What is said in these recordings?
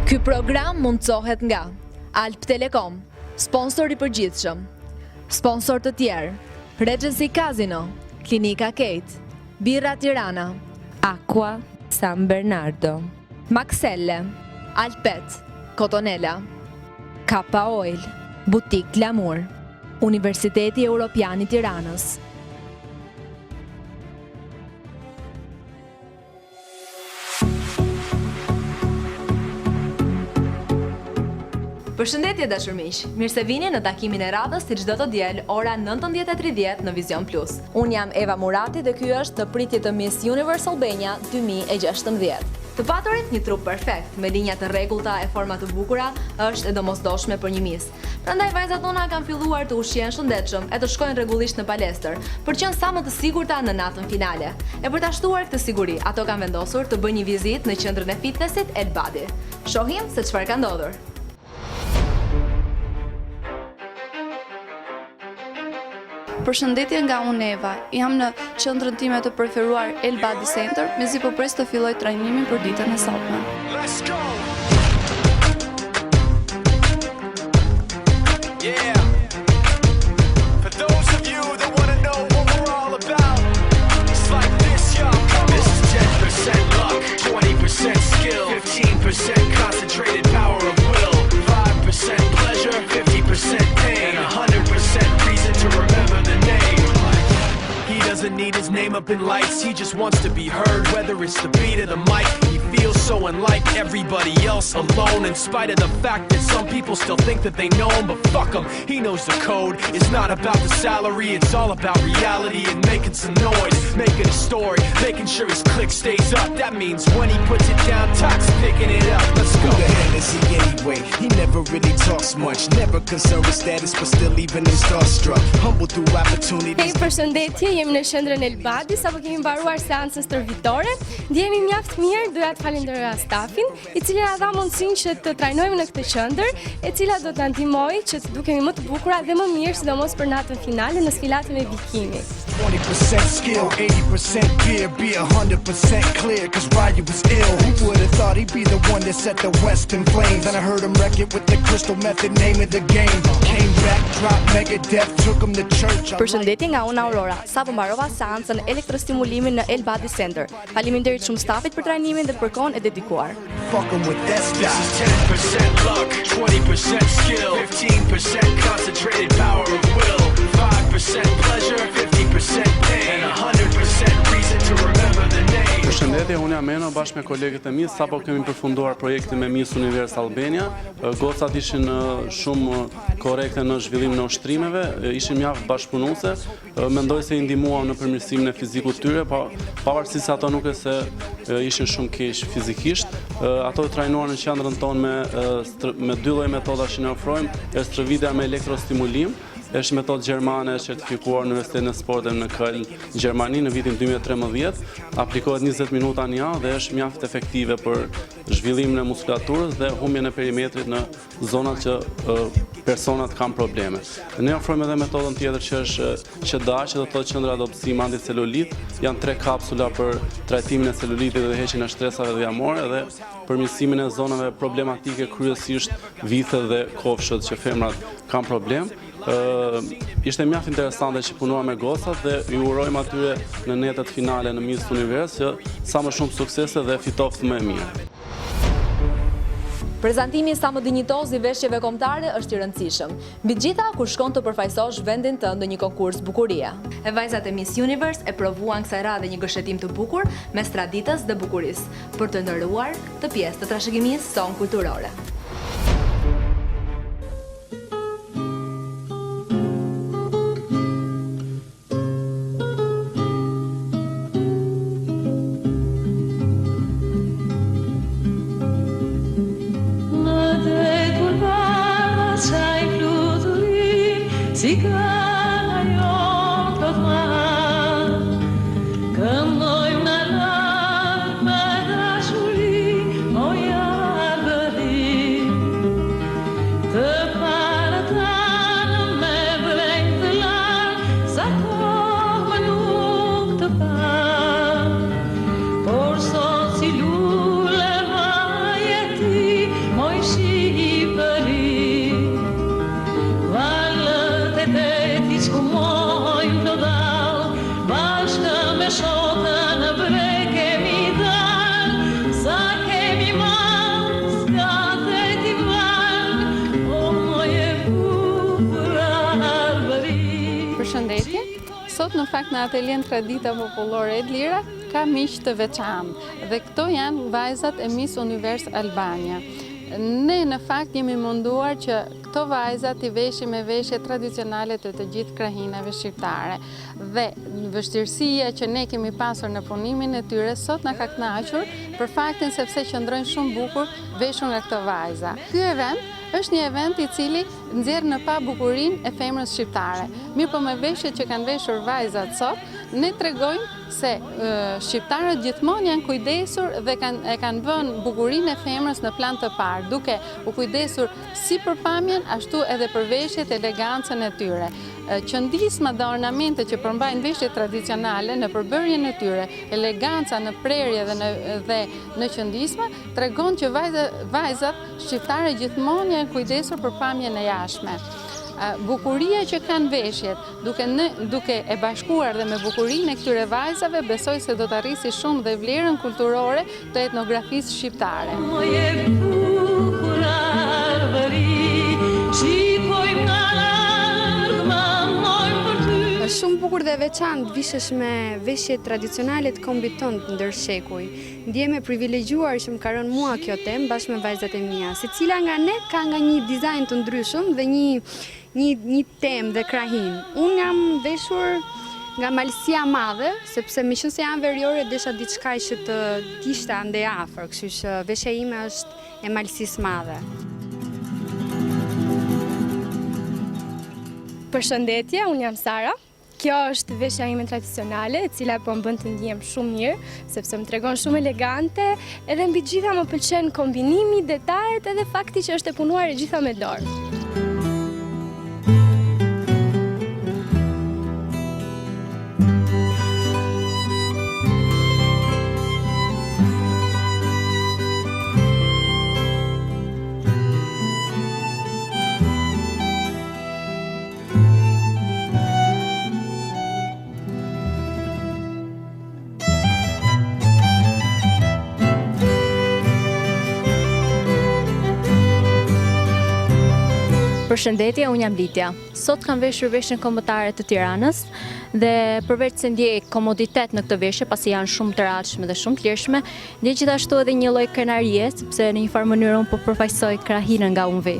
Ky program mundsohet nga Alp Telekom, sponsor i përgjithshëm. Sponsor të tjerë: Regency Casino, Klinika Kate, Birra Tirana, Aqua San Bernardo, Maxelle, Alpet, Cotonella, Kappa Oil, Butik Glamour, Universiteti Europian i Tiranës. Përshëndetje dashur miq, mirë se vini në takimin e radhës si çdo të diel ora 19:30 në Vision Plus. Unë jam Eva Murati dhe ky është të pritje të Miss Universe Albania 2016. Të paturit një trup perfekt, me linja të rregullta e forma të bukura, është e domosdoshme për një miss. Prandaj vajzat tona kanë filluar të ushqejnë shëndetshëm e të shkojnë rregullisht në palestër, për të qenë sa më të sigurta në natën finale. E për ta shtuar këtë siguri, ato kanë vendosur të bëjnë një vizitë në qendrën e fitnessit El Badi. Shohim se çfarë ka ndodhur. Përshëndetje nga unë Eva, jam në qendrën time të preferuar El Badi Center, mezi po pres të filloj trajnimin për ditën e sotme. Let's go. Yeah. For those of you that want to know what we're all about, it's like this, y'all. This is 10% luck, 20% skill, 15% concentrated power of will, 5% pleasure, 50% pain, and 100% reason to remember the name. He doesn't need his name up in lights, he just wants to be heard, whether it's the beat of the mic. He feels so unlike everybody else, alone, in spite of the fact that some people still think that they know him, but fuck him, he knows the code. It's not about the salary, it's all about reality and making some noise, making a story, making sure his click stays up. That means when he puts it down, Tox picking it up. Let's go. Who the hell is he anyway? He never really talks much, never concerned with status, but still even in starstruck, humble through opportunities. Hey, përshëndetje, jemi në qendrën El Badi, sapo kemi mbaruar seancën stërvitore. Ndjehemi mjaft mirë, doja të falenderoj stafin, i cili na dha mundësinë që të trajnojmë në këtë qendër, e cila do të na ndihmojë që të dukemi më të bukura dhe më mirë, sidomos për natën finale në sfilatën e bikini. 20% skill, 80% beer, be 100% clear, cause Ryu was ill. Who would have thought he'd be the one that set the West in flames? And I heard him wreck it with the crystal method, name of the game. Came back, dropped Megadeth, took him to church. Përshëndetje nga unë Aurora, sapo mbarova seancën elektrostimulimin në El Badi Center. Faleminderit shumë stafit për trajnimin dhe për kohën e dedikuar. Fuck him with that This stuff. is 10% luck, 20% skill, 15% concentrated power of will, 5% pleasure, 50% pain, and 100% reason to remember the name. Përshëndetje, unë jam Eno bashkë me kolegët e mi, sapo kemi përfunduar projektin me Miss Universe Albania. Gocat ishin shumë korrekte në zhvillimin e ushtrimeve, ishin mjaft bashkëpunuese. Mendoj se i ndihmuam në përmirësimin e fizikut të tyre, pavarësisht se ato nuk e se ishin shumë keq fizikisht. Ato trajnuan në qendrën tonë me dy lloj metodash që ne ofrojmë, stërvitja me elektrostimulim. Është metodë gjermane certifikuar në Universitetin e Sportit në Köln, Gjermani në vitin 2013. Aplikohet 20 minuta në javë dhe është mjaft efektive për zhvillimin e muskulaturës dhe humbjen e perimetrit në zonat që personat kanë probleme. Ne ofrojmë edhe metodën tjetër që është QDA, që do të thotë qendra dobësim anticelulit. Janë 3 kapsula për trajtimin e celulitit dhe heqjen e shtresave dhjamore dhe përmirësimin e zonave problematike, kryesisht vithet dhe kofshët që femrat kanë problem. Ishte mjaft interesante që punuam me gocat dhe ju urojmë atyre në netët finale në Miss Universe që sa më shumë suksese dhe fitoftë më e mirë. Prezantimi sa më dinjitoz i veshjeve kombëtare është i rëndësishëm. Mbi gjitha kur shkon të përfaqësosh vendin tënd në një konkurs bukurie. E vajzat e Miss Universe e provuan kësaj radhe një gëshetim të bukur mes traditës dhe bukurisë, për të ndërruar të pjesë të trashëgimisë son kulturore. Sot në fakt në atelien Tradita Popullore e Lira ka miq të veçantë dhe këto janë vajzat e Miss Univers Albania. Ne në fakt jemi munduar që këto vajzat i veshim me veshje tradicionale të të gjithë krahinave shqiptare. Dhe vështirësia që ne kemi pasur në punimin e tyre sot na ka kënaqur për faktin sepse qëndrojnë shumë bukur veshur nga këto vajza. Ky event është një event i cili nxjerr në pa bukurinë e femrës shqiptare. Mirë po me veshjet që kanë veshur vajzat sot, ne tregojmë se shqiptarët gjithmonë janë kujdesur dhe kanë vënë bukurinë e femrës në plan të parë, duke u kujdesur si për pamjen, ashtu edhe për veshjet, elegancën e tyre. Qëndisma dhe ornamentet që përmbajnë veshjet tradicionale në përbërjen e tyre, eleganca në prerje dhe në qëndisma, tregon që vajzat shqiptare gjithmonë janë kujdesur për pamjen e jashtme. Bukuria që kanë veshjet, duke e bashkuar dhe me bukurinë e këtyre vajzave, besoj se do të arrisi shumë dhe vlerën kulturore të etnografisë shqiptare. Është shumë bukur dhe veçantë vishesh me veshje tradicionale të kombit tonë ndër shekuj. Ndjeme privilegjuar që më ka rënë mua kjo temë bashkë me vajzat e mia. Secila nga ne ka nga një dizajn të ndryshëm dhe një temë dhe krahin. Unë jam veshur nga malësia madhe, sepse me qëse janë veriore desha diçka që të tishta ande afër, kështu që veshja ime është e malësisë madhe. Përshëndetje, unë jam Sara. Kjo është veshja ime tradicionale, e cila po më bën të ndihem shumë mirë, sepse më tregon shumë elegante, edhe mbi gjitha më pëlqen kombinimi, detajet edhe fakti që është e punuar e gjitha me dorë. Përshëndetje, unë jam Litja. Sot kam veshur veshjen kombëtare të Tiranës dhe përveç se ndjej komoditet në këtë veshje, pasi janë shumë të rahatshme dhe shumë të lirshme, ndjej gjithashtu edhe një lloj krenarie, sepse në një farë mënyrë unë po përfaqësoj krahinën nga unë ve.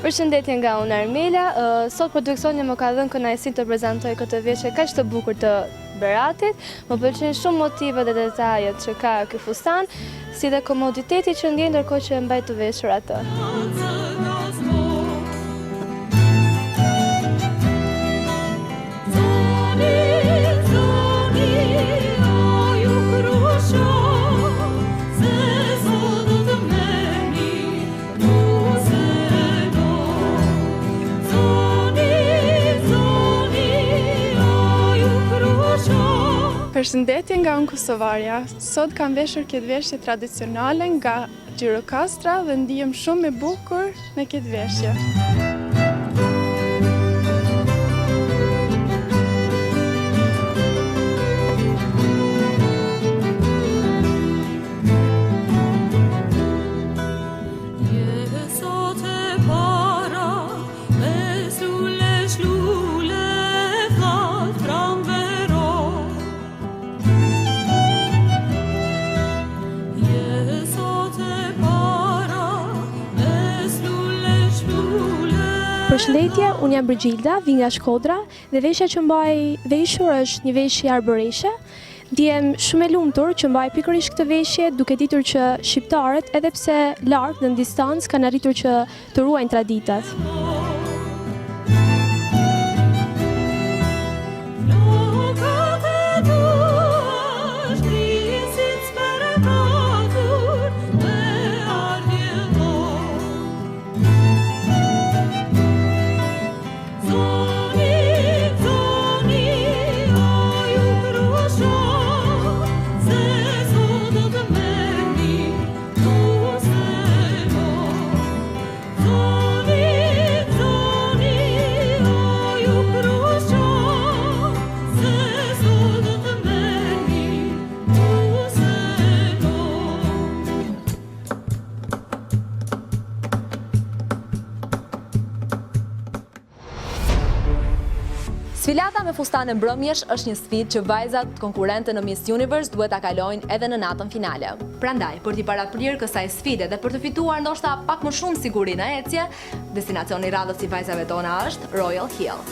Përshëndetje nga unë Armela, sot produksioni më ka dhënë kënaqësinë të prezantoj këtë veshje kaq të bukur të Beratit. Më pëlqejnë shumë motivet dhe detajet që ka ky fustan, si dhe komoditeti që ndjen ndërkohë që e mbaj të veshur atë. Përshëndetje nga unë Kosovarja. Sot kam veshur këtë veshje tradicionale nga Gjirokastra dhe ndihem shumë e bukur në këtë veshje. Përshëndetje, unë jam Brigilda, vi nga Shkodra dhe veshja që mbaj veshur është një veshje arboreshe. Ndjem shumë e lumtur që mbaj pikërisht këtë veshje duke ditur që shqiptarët, edhe pse larg në distancë, kanë arritur që të ruajnë traditat. Gjata me fustane mbrëmjesh është një sfidë që vajzat konkurrente në Miss Universe duhet ta kalojnë edhe në natën finale. Prandaj, për t'i paraprirë kësaj sfide dhe për të fituar ndoshta pak më shumë siguri në ecje, destinacioni i radhës i vajzave tona është Royal Hill.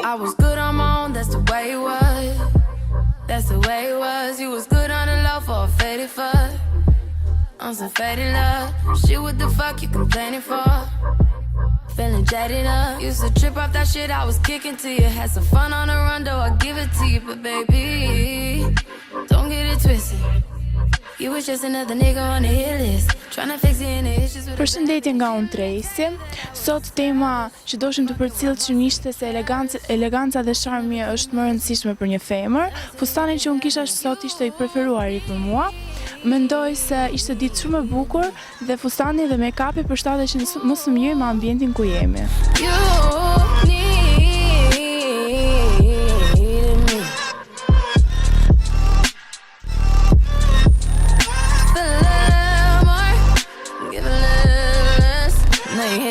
I was good on my own, that's the way it was. That's the way it was. You was good on the low for a faded fuck. On some faded love. Shit, what the fuck you complaining for? Feeling jaded up. Used to trip off that shit I was kicking to you. Had some fun on the run, though I give it to you. But baby, don't get it twisted. You was just another nigga on the hit list. Tryna fix any issues with. Përshëndetje nga unë Tracy. Sot tema që doshim të përcjellë që ishte se eleganca dhe sharmi është më rëndësishme për një femër. Fustani që unë kisha sot ishte i preferuari për mua. Mendoj se ishte ditë shumë e bukur dhe fustani dhe make-upi përshtateshin më së miri me ambientin ku jemi.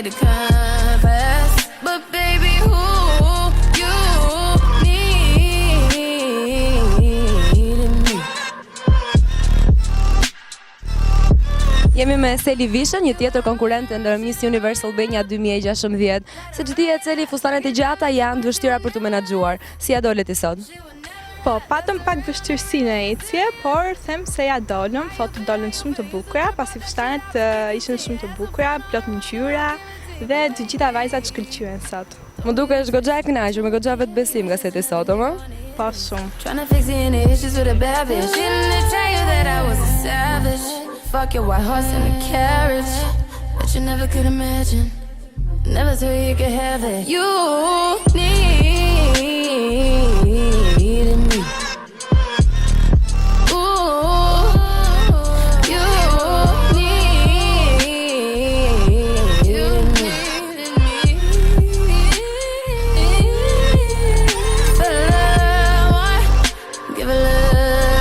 The compass, but baby, who you need me? Jemi me Seli Vishën, një tjetër konkurrente ndër Miss Universe Albania 2016. Siç dihet, Seli, fustanet e gjata janë të vështira për të menaxhuar. Si ja dole ti sot? Po, patëm pak vështirësi në ecje, por them se ja dolëm, fotot dolën shumë të bukura, pasi fustanet ishin shumë të bukura, plot ngjyra dhe të gjitha vajzat shkëlqyen sot. Më dukesh goxha e kënaqur, me goxha vetbesim nga seti sot, apo? Po shumë. Tryna fix any issues with a bad bitch. Didn't tell you that I was a savage. Fuck your white horse and a carriage. But you never could imagine. Never thought you could have it. You needed me. Ooh, you needed me. For love, give a little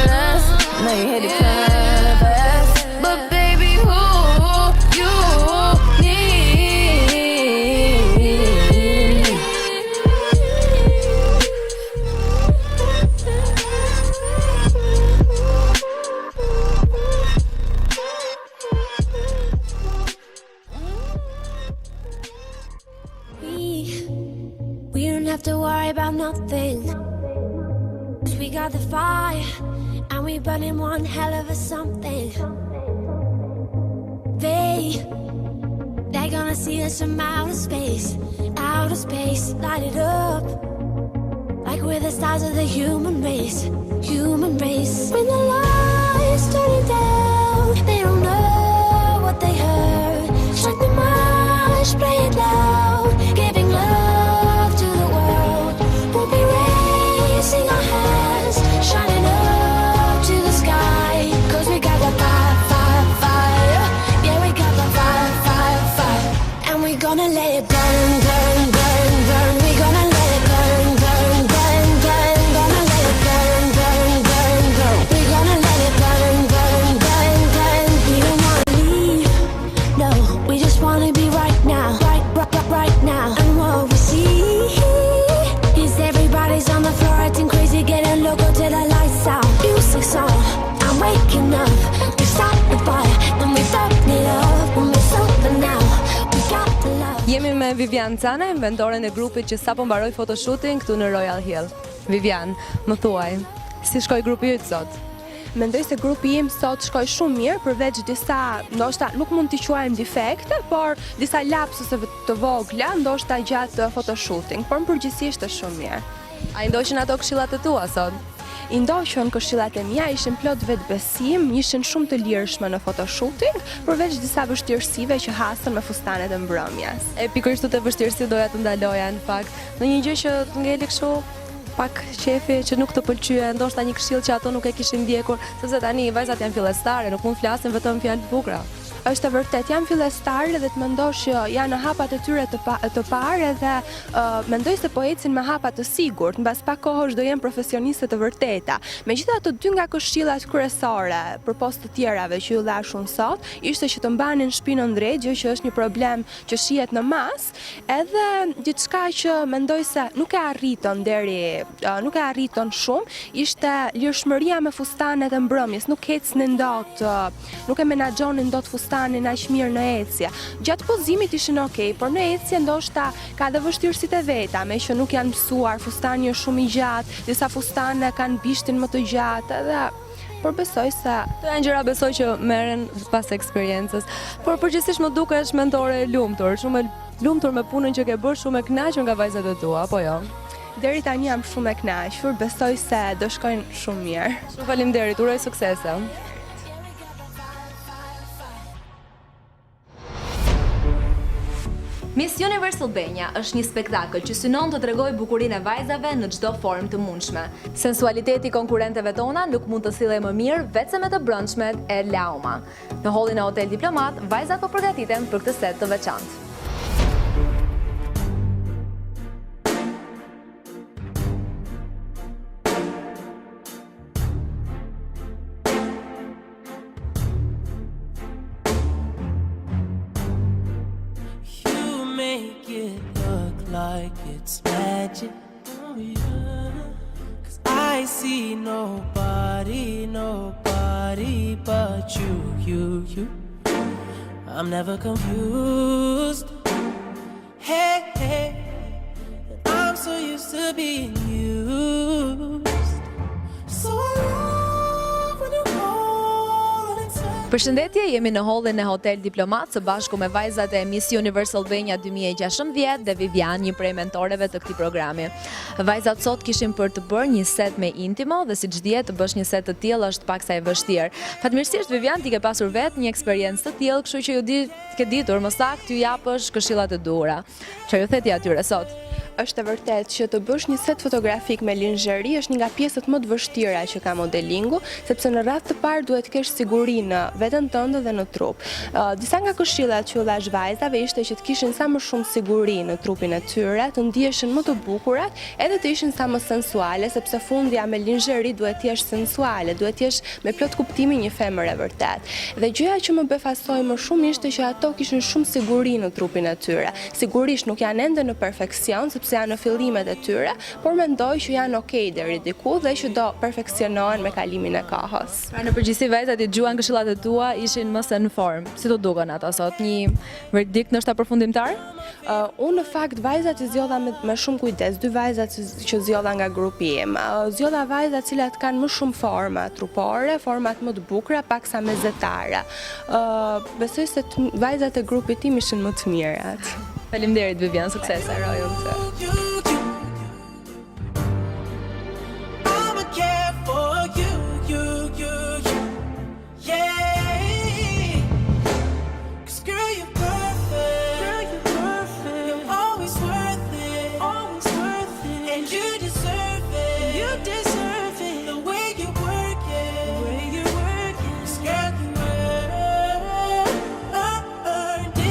less. Now you hit the compass, but baby, who you need me. We don't have to worry about nothing. 'Cause we got the fire and we burning one hell of a something. They're gonna see us from outer space, light it up like we're the stars of the human race. When the lights turning down, they don't know what they heard. Strike the march, play it loud, giving love to the world. We'll be raising our hands, shining up to the sky. 'Cause we got the fire. Yeah, we got the fire. And we're gonna let it burn. We're gonna let it burn. Gonna let it burn. We're gonna let it burn. We don't wanna leave. No, we just wanna be right now. Right now. And what we see is everybody's on the floor acting crazy, getting loco till the lights out. Music's on, I'm waking up. We start the fire, then we burn it up. When we're sober now, we got the love. Jemi me Vivian Cana, inventoren e grupit që sapo mbaroi photoshooting këtu në Royal Hill. Vivian, më thuaj, si shkoi grupi yt sot? Mendoj se grupi im sot shkoi shumë mirë, përveç disa, ndoshta nuk mund t'i quajmë defekte, por disa lapsuseve të vogla, ndoshta gjatë photoshooting, por në përgjithësi ishte shumë mirë. A i ndoqën ato këshillat e tua sot? I ndoqën këshillat e mia, ishin plot vetbesim, ishin shumë të lirshme në photoshooting, përveç disa vështirësive që hasën me fustanet e mbrëmjes. E pikërisht të vështirësi doja të ndaloja në fakt. Në një gjë që të ngeli kështu pak qefi që nuk të pëlqye, ndoshta një këshill që ato nuk e kishin ndjekur, sepse tani vajzat janë fillestare, nuk mund flasin vetëm fjalë të bukura. Është e vërtet, jam fillestare dhe të mendosh që janë në hapat e tyre të parë dhe mendoj se po ecin me hapa të sigurt, mbas pak kohësh do jenë profesioniste të vërteta. Megjithatë, dy nga këshillat kryesore përpos të tjerave që ju dhash unë sot, ishte që të mbanin shpinën drejt, gjë që është një problem që shihet në mas, edhe diçka që mendoj se nuk e arriton shumë, ishte lirshmëria me fustanet e mbrëmjes, nuk ecnin dot, nuk e menaxhonin dot fustanin aq mirë në ecje. Gjatë pozimit ishin okay, por në ecje ndoshta ka dhe vështirësitë e veta, me që nuk janë mësuar, fustani është shumë i gjatë, disa fustane kanë bishtin më të gjatë, edhe por besoj se to janë gjëra besoj që merren pas eksperiencës. Por përgjithsisht më dukesh mentore e lumtur, shumë e lumtur me punën që ke bërë, shumë e kënaqur nga vajzat e tua, apo jo? Deri tani jam shumë e kënaqur, besoj se do shkojnë shumë mirë. Shumë faleminderit, uroj suksese. Miss Universe Albania është një spektakël që synon të tregojë bukurinë e vajzave në çdo formë të mundshme. Sensualiteti i konkurrentëve tona nuk mund të sillet më mirë vetëm me të brëndshmet e Lauma. Në hallin e Hotel Diplomat, vajzat po përgatiten për këtë set të veçantë. Make it look like it's magic, oh yeah. 'Cause I see nobody but you. I'm never confused. Hey, I'm so used to being used. So I love when you call and say. Përshëndetje, jemi në hallin e Hotel Diplomat së bashku me vajzat e Miss Universe Albania 2016 dhe Vivian, një prej mentoreve të këtij programi. Vajzat sot kishin për të bërë një set me intimo dhe siç dihet të bësh një set të tillë është paksa e vështirë. Fatmirësisht Vivian ti ke pasur vetë një eksperiencë të tillë, kështu që ke ditur më saktë ju japësh këshillat e duhura. Çfarë ju theti atyre sot? Është e vërtet që të bësh një set fotografik me linxheri është një nga pjesët më të vështira që ka modelingu, sepse në radhë të parë duhet të kesh siguri në veten tënde dhe në trup. Disa nga këshillat që u dhash vajzave ishte që të kishin sa më shumë siguri në trupin e tyre, të ndiheshin më të bukurat, edhe të ishin sa më sensuale, sepse fundja me linxheri duhet të jesh sensuale, duhet të jesh me plot kuptimin një femër e vërtet. Dhe gjëja që më befasoi më shumë ishte që ato kishin shumë siguri në trupin e tyre. Sigurisht nuk janë ende në perfeksion, sepse janë në fillimet e tyre, por mendoj që janë okay deri diku dhe që do perfeksionohen me kalimin e kohës. Pra në përgjithësi vajzat i dëgjuan këshillat e tua, ishin më se në formë. Si do duken ato sot? Një verdikt ndoshta përfundimtar? Unë në fakt vajzat i zgjodha me shumë kujdes, dy vajzat që zgjodha nga grupi im. Zgjodha vajzat të cilat kanë më shumë forma trupore, format më të bukura, paksa mezetare. Besoj se vajzat e grupit tim ishin më të mirat. Faleminderit Vivian, suksese. I'ma care for you. Yeah. 'Cause girl, you're perfect. You're always worth it. And you deserve it. The way you work it. 'Cause girl, you earned it.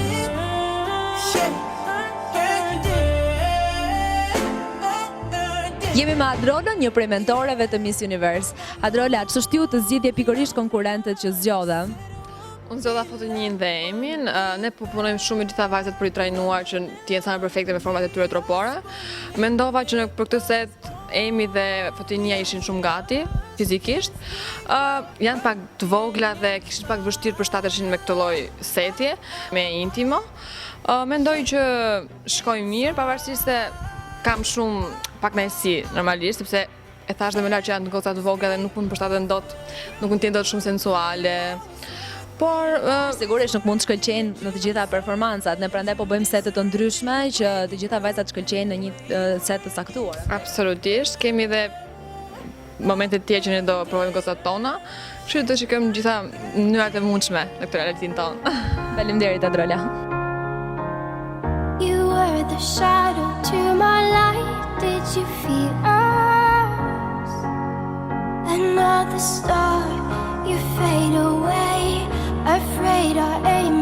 Jemi me Adrolën, një prej mentoreve të Miss Universe. Adrola, ç'është shtiu të zgjidhje pikërisht konkurrentët që zgjodha? Unë zgjodha Fotonin dhe Emin. Ne po punojmë shumë me gjitha vajzat për i trajnuar që të jenë sa më perfekte me format e tyre trupore. Mendova që për këtë set Emi dhe Fotinia ishin shumë gati fizikisht. Janë pak të vogla dhe kishin pak vështirë për shtateshin me këtë lloj setje, me intimo. Mendoj që shkoj mirë, pavarësisht se kam shumë pak nësi normalisht, sepse e thash dhe më lartë që janë goca të vogla dhe nuk mund përshtaten dot, nuk mund të jenë dot shumë sensuale. Por sigurisht nuk mund të shkëlqejnë në të gjitha performancat, ne prandaj po bëjmë sete të ndryshme që të gjitha vajzat shkëlqejnë në një set të saktuar. Absolutisht, kemi edhe momente të tjera që ne do provojmë gocat tona, kështu do shikojmë gjitha mënyrat e mundshme në këtë realitin ton. Faleminderit Adrola. You were the shadow to my light. Did you feel us? Another star, you fade away. Afraid our aim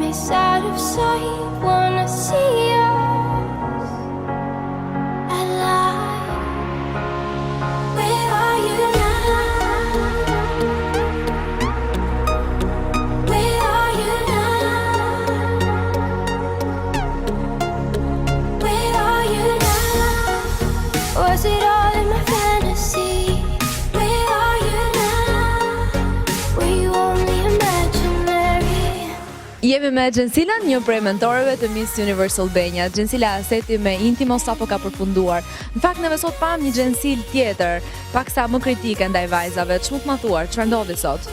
Jemi me Gjensila, një prej mentorëve të Miss Universe Albania. Gjensila, seti me Intimo sapo ka përfunduar. Në fakt neve sot pam një Gjensil tjetër, paksa më kritike ndaj vajzave. Ç'mund të më thuar, çfarë ndodhi sot?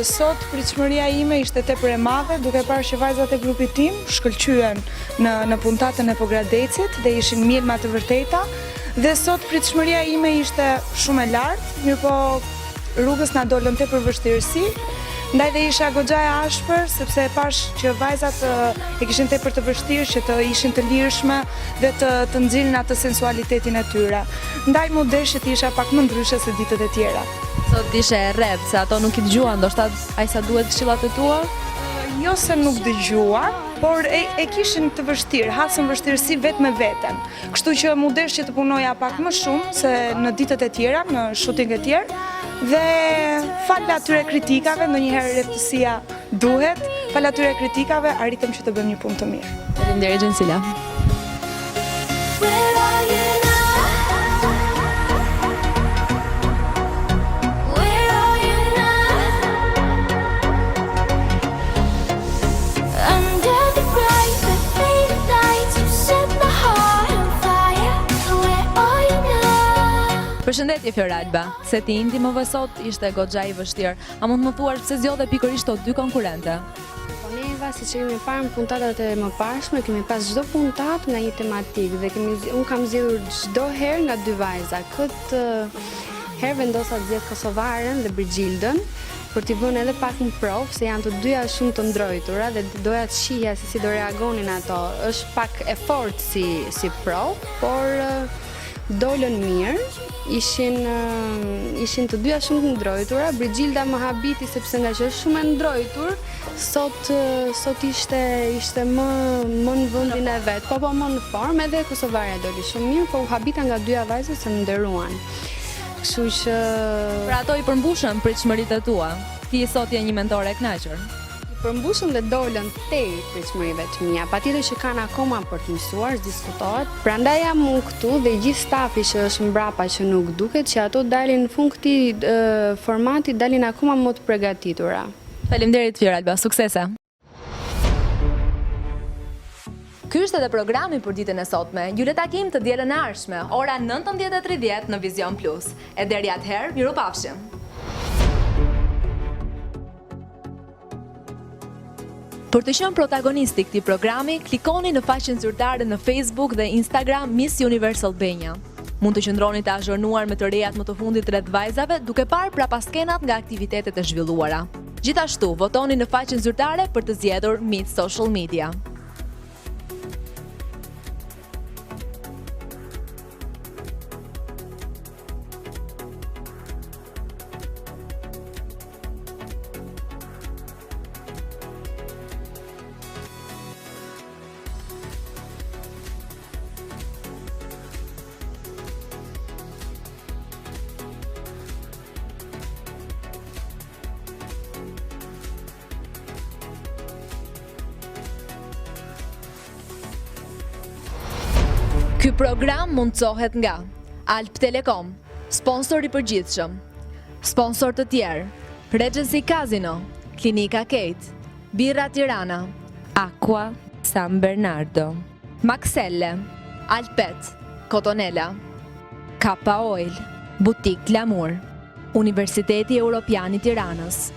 Sot pritshmëria ime ishte tepër e madhe, duke parë që vajzat e grupit tim shkëlqyen në puntatën e Pogradecit dhe ishin mielma të vërteta. Dhe sot pritshmëria ime ishte shumë e lartë, mirëpo rrugës na dolën tepër vështirësi. Ndaj dhe isha goxha e ashpër, sepse e pash që vajzat e kishin tepër të vështirë që të ishin të lirshme dhe të nxjellin atë sensualitetin e tyre. Ndaj mu desh që isha pak më ndryshe se ditët e tjera. Sot ishe e rrep, se ato nuk i dëgjuan, ndoshta ai sa duhet këshillat e tua? Jo se nuk dëgjuan, por e kishin të vështirë, hasën vështirësi vetë me veten. Kështu që mu desh që të punoja pak më shumë se në ditët e tjera, në shooting e tjerë. Dhe falë atyre kritikave, ndonjëherë reftësia duhet, falë atyre kritikave arritëm që të bëjmë një punë të mirë. Faleminderit Gjensila. Përshëndetje Fiora Alba, seti Intimove sot ishte goxha i vështirë. A mund të më thuash pse zgjodhe pikërisht dy konkurrente? Po neva, siç kemi parë në puntatat e mëparshme, kemi pas çdo puntatë nga një tematikë dhe unë kam zgjedhur çdo herë nga dy vajza. Këtë herë vendosa të zgjedh kosovaren dhe Brigildën për t'i vënë edhe pak në provë, se janë të dyja shumë të ndrojtura dhe doja të shihja se si do reagonin ato. Është pak e fortë si provë, por dolën mirë, ishin të dyja shumë të ndrojtura. Brigilda më habiti sepse nga që është shumë e ndrojtur, sot ishte më në vendin e vet, po më në formë, edhe kosovarja doli shumë mirë, po u habita nga dyja vajzat se më nderuan. Kështu që pra ato i përmbushën pritshmëritë e tua. Ti sot je një mentore e kënaqur. Përmbushën dhe dolën tej pritshmërive të mia. Patjetër që kanë akoma për të mësuar, diskutohet. Prandaj jam unë këtu dhe gjithë stafi që është mbrapa që nuk duket që ato dalin në fund këtij formati dalin akoma më të përgatitura. Faleminderit Fiora Alba, suksese. Ky është edhe programi për ditën e sotme. Ju le takim të dielën e ardhshme, ora 19:30 në Vision Plus. E deri atëherë, mirupafshim. Për të qenë protagonisti këtij programi, klikoni në faqen zyrtare në Facebook dhe Instagram Miss Universe Albania. Mund të qëndroni të azhurnuar me të rejat më të fundit rreth vajzave, duke parë prapaskenat nga aktivitetet e zhvilluara. Gjithashtu, votoni në faqen zyrtare për të zgjedhur Miss Social Media. Ky program mundsohet nga Alp Telekom, sponsor i përgjithshëm. Sponsor të tjerë: Regency Casino, Klinika Kate, Birra Tirana, Aqua San Bernardo, Maxelle, Alpet, Cotonella, Kappa Oil, Butik Glamour, Universiteti Europian i Tiranës,